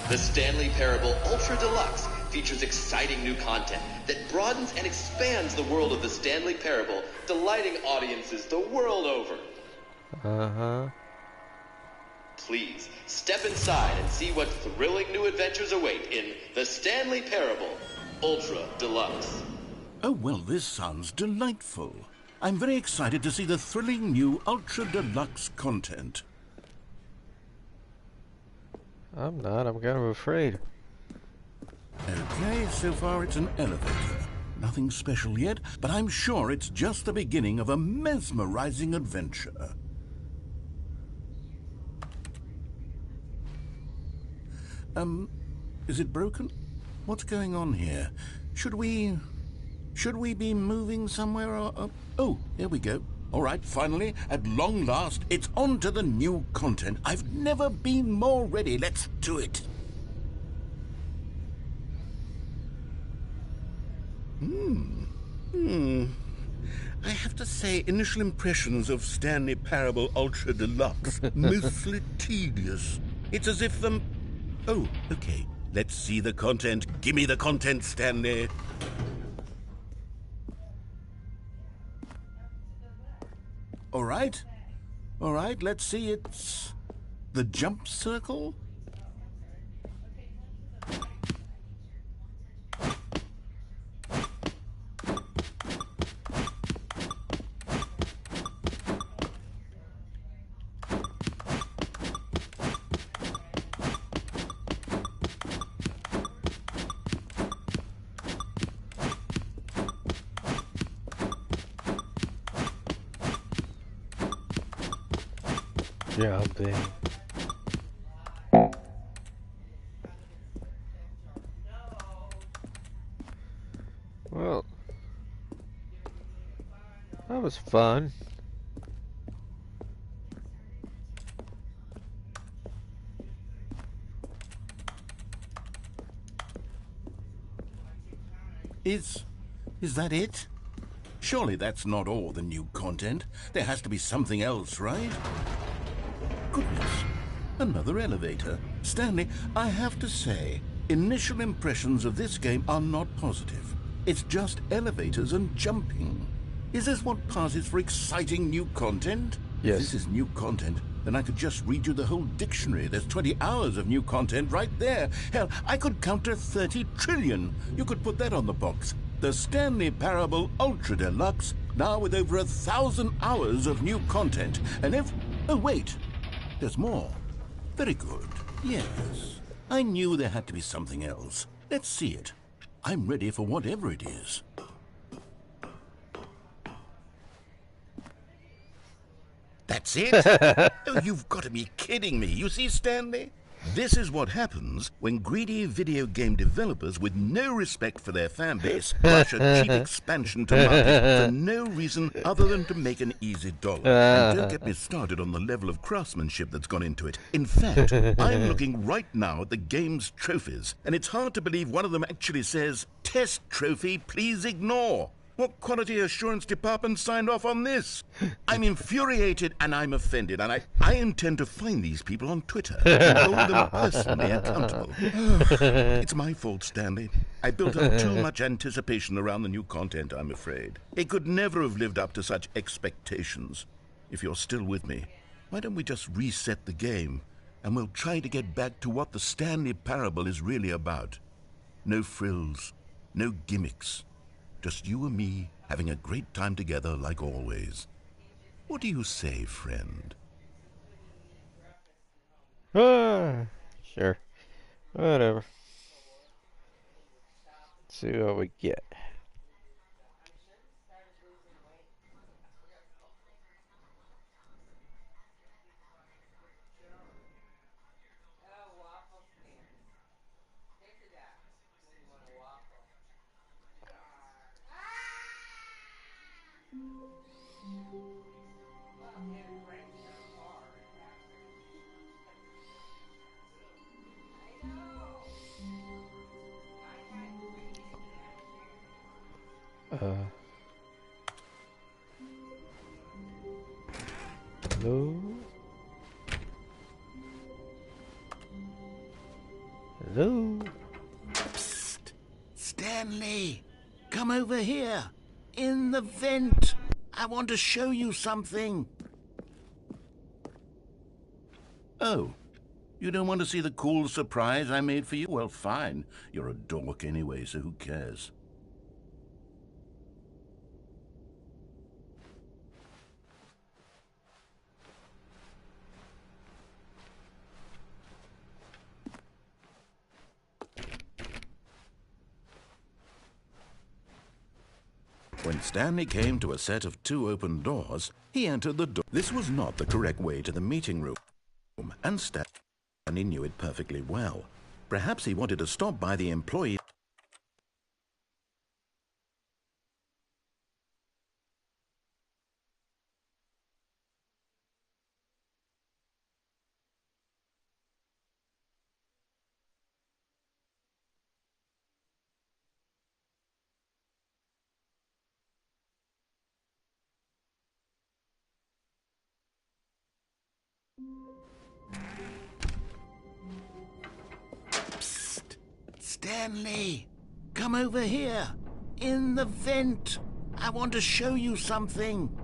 The Stanley Parable Ultra Deluxe features exciting new content that broadens and expands the world of the Stanley Parable, delighting audiences the world over. Please, step inside and see what thrilling new adventures await in the Stanley Parable Ultra Deluxe. Oh, well, this sounds delightful. I'm very excited to see the thrilling new Ultra Deluxe content. I'm not. I'm kind of afraid. Okay, so far it's an elevator. Nothing special yet, but I'm sure it's just the beginning of a mesmerizing adventure. Is it broken? What's going on here? Should we be moving somewhere or... Oh, here we go. All right, finally, at long last, it's on to the new content. I've never been more ready. Let's do it. I have to say, initial impressions of Stanley Parable Ultra Deluxe, mostly tedious. It's as if the... Oh, okay. Let's see the content. Give me the content, Stanley. All right, let's see. It's the jump circle. Jumping. Well, that was fun. Is that it? Surely that's not all the new content. There has to be something else, right? Goodness, another elevator. Stanley, I have to say, initial impressions of this game are not positive. It's just elevators and jumping. Is this what passes for exciting new content? Yes. If this is new content, then I could just read you the whole dictionary. There's 20 hours of new content right there. Hell, I could count to 30 trillion. You could put that on the box. The Stanley Parable Ultra Deluxe, now with over 1,000 hours of new content. And if... Oh, wait. There's more. Very good. Yes. I knew there had to be something else. Let's see it. I'm ready for whatever it is. That's it? Oh, you've got to be kidding me. You see, Stanley? This is what happens when greedy video game developers with no respect for their fan base rush a cheap expansion to market for no reason other than to make an easy dollar. And don't get me started on the level of craftsmanship that's gone into it. In fact, I'm looking right now at the game's trophies, and it's hard to believe one of them actually says, "Test trophy, please ignore." What quality assurance department signed off on this? I'm infuriated and I'm offended, and I intend to find these people on Twitter and hold them personally accountable. It's my fault, Stanley. I built up too much anticipation around the new content, I'm afraid. It could never have lived up to such expectations. If you're still with me, why don't we just reset the game, and we'll try to get back to what the Stanley Parable is really about. No frills, no gimmicks. Just you and me having a great time together like always. What do you say, friend? Sure. Whatever. Let's see what we get. Hello? Hello? Psst! Stanley! Come over here! In the vent! I want to show you something! Oh, you don't want to see the cool surprise I made for you? Well, fine. You're a dork anyway, so who cares? When Stanley came to a set of 2 open doors, he entered the door. This was not the correct way to the meeting room, and Stanley knew it perfectly well. Perhaps he wanted to stop by the employee. Psst! Stanley! Come over here! In the vent! I want to show you something!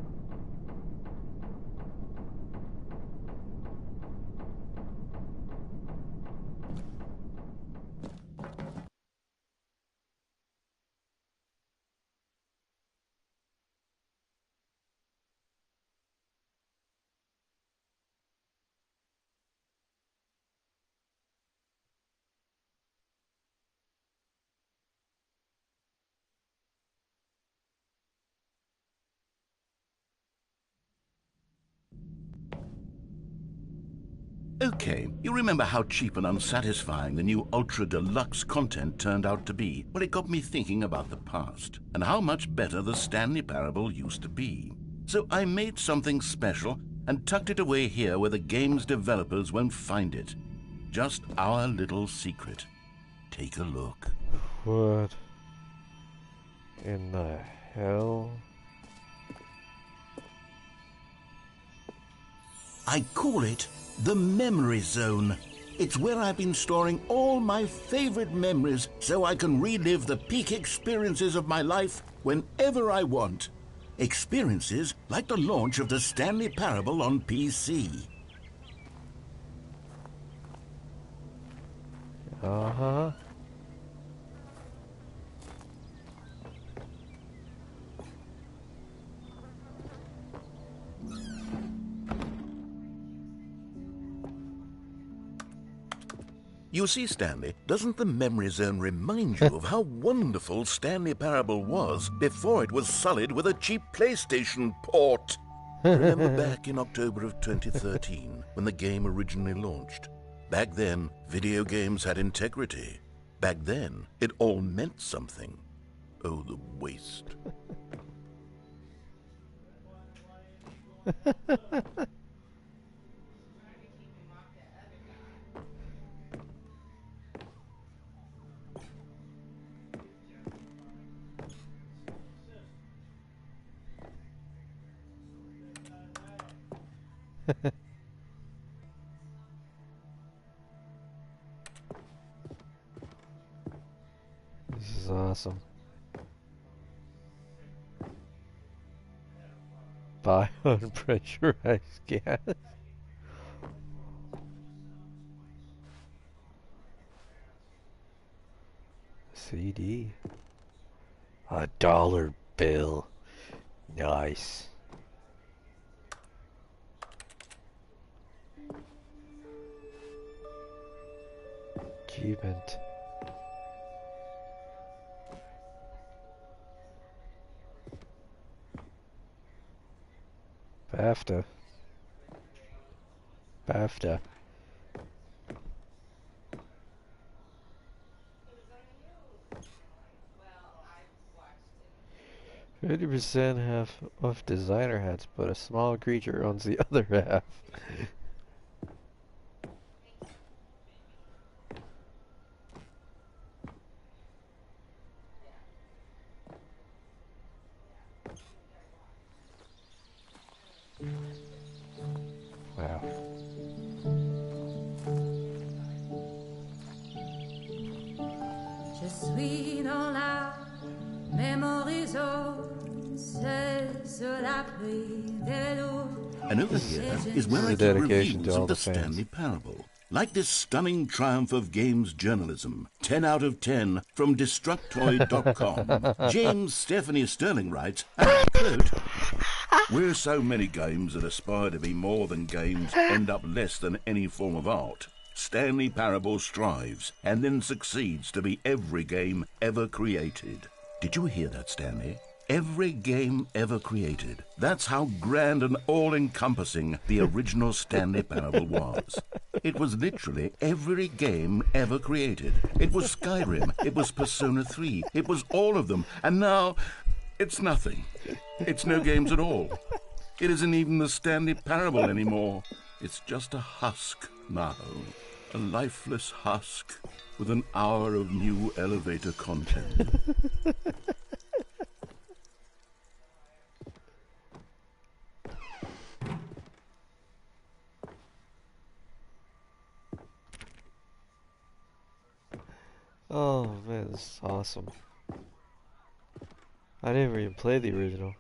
Okay, you remember how cheap and unsatisfying the new Ultra Deluxe content turned out to be? Well, it got me thinking about the past, and how much better the Stanley Parable used to be. So I made something special and tucked it away here where the game's developers won't find it. Just our little secret. Take a look. What in the hell? I call it the Memory Zone. It's where I've been storing all my favorite memories so I can relive the peak experiences of my life whenever I want. Experiences like the launch of the Stanley Parable on PC. Uh-huh. You see, Stanley, doesn't the Memory Zone remind you of how wonderful Stanley Parable was before it was sullied with a cheap PlayStation port? Remember back in October of 2013, when the game originally launched? Back then, video games had integrity. Back then, it all meant something. Oh, the waste. This is awesome. Buy unpressurized gas. CD. $1 bill. Nice. Achievement. BAFTA. BAFTA. 50% half of designer hats, but a small creature owns the other half. suis dans la mémoriso, c'est la And over here is where I a keep dedication to reviews all of the the fans. Stanley Parable. Like this stunning triumph of games journalism, 10 out of 10 from Destructoid.com. James Stephanie Sterling writes, and I quote, "Where so many games that aspire to be more than games end up less than any form of art, Stanley Parable strives and then succeeds to be every game ever created." Did you hear that, Stanley? Every game ever created. That's how grand and all-encompassing the original Stanley Parable was. It was literally every game ever created. It was Skyrim. It was Persona 3. It was all of them. And now, it's nothing. It's no games at all. It isn't even the Stanley Parable anymore. It's just a husk now. A lifeless husk with an hour of new elevator content. Oh man, this is awesome. I didn't even play the original.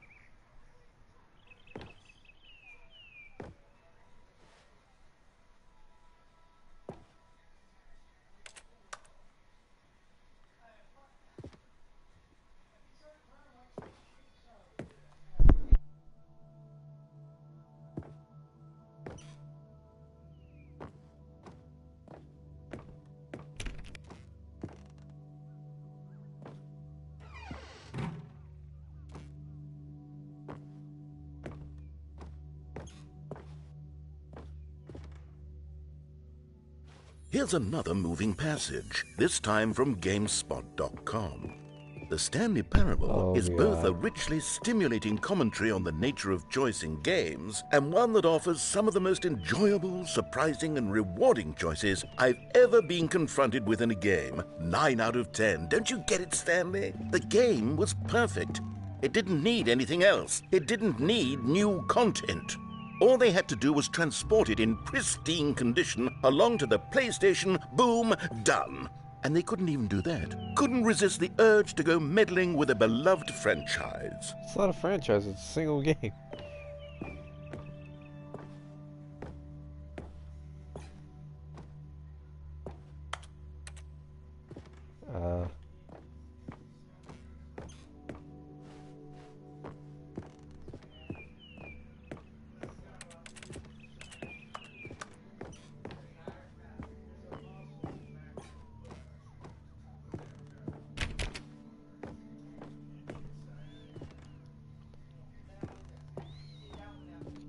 Here's another moving passage, this time from GameSpot.com. The Stanley Parable is both a richly stimulating commentary on the nature of choice in games and one that offers some of the most enjoyable, surprising, and rewarding choices I've ever been confronted with in a game. 9 out of 10. Don't you get it, Stanley? The game was perfect. It didn't need anything else. It didn't need new content. All they had to do was transport it in pristine condition along to the PlayStation, boom, done. And they couldn't even do that. Couldn't resist the urge to go meddling with a beloved franchise. It's not a franchise, it's a single game.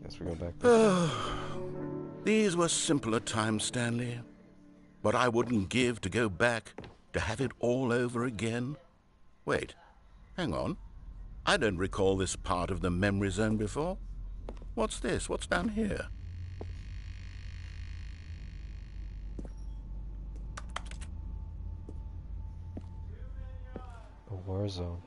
Guess we go back. These were simpler times, Stanley. But I wouldn't give to go back to have it all over again. Wait, hang on. I don't recall this part of the memory zone before. What's this? What's down here? A war zone.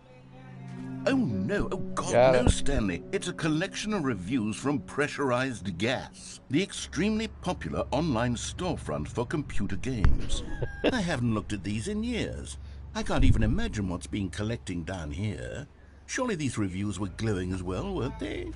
Oh no, oh God, Got no, it. Stanley. It's a collection of reviews from Pressurized Gas, the extremely popular online storefront for computer games. I haven't looked at these in years. I can't even imagine what's been collecting down here. Surely these reviews were glowing as well, weren't they?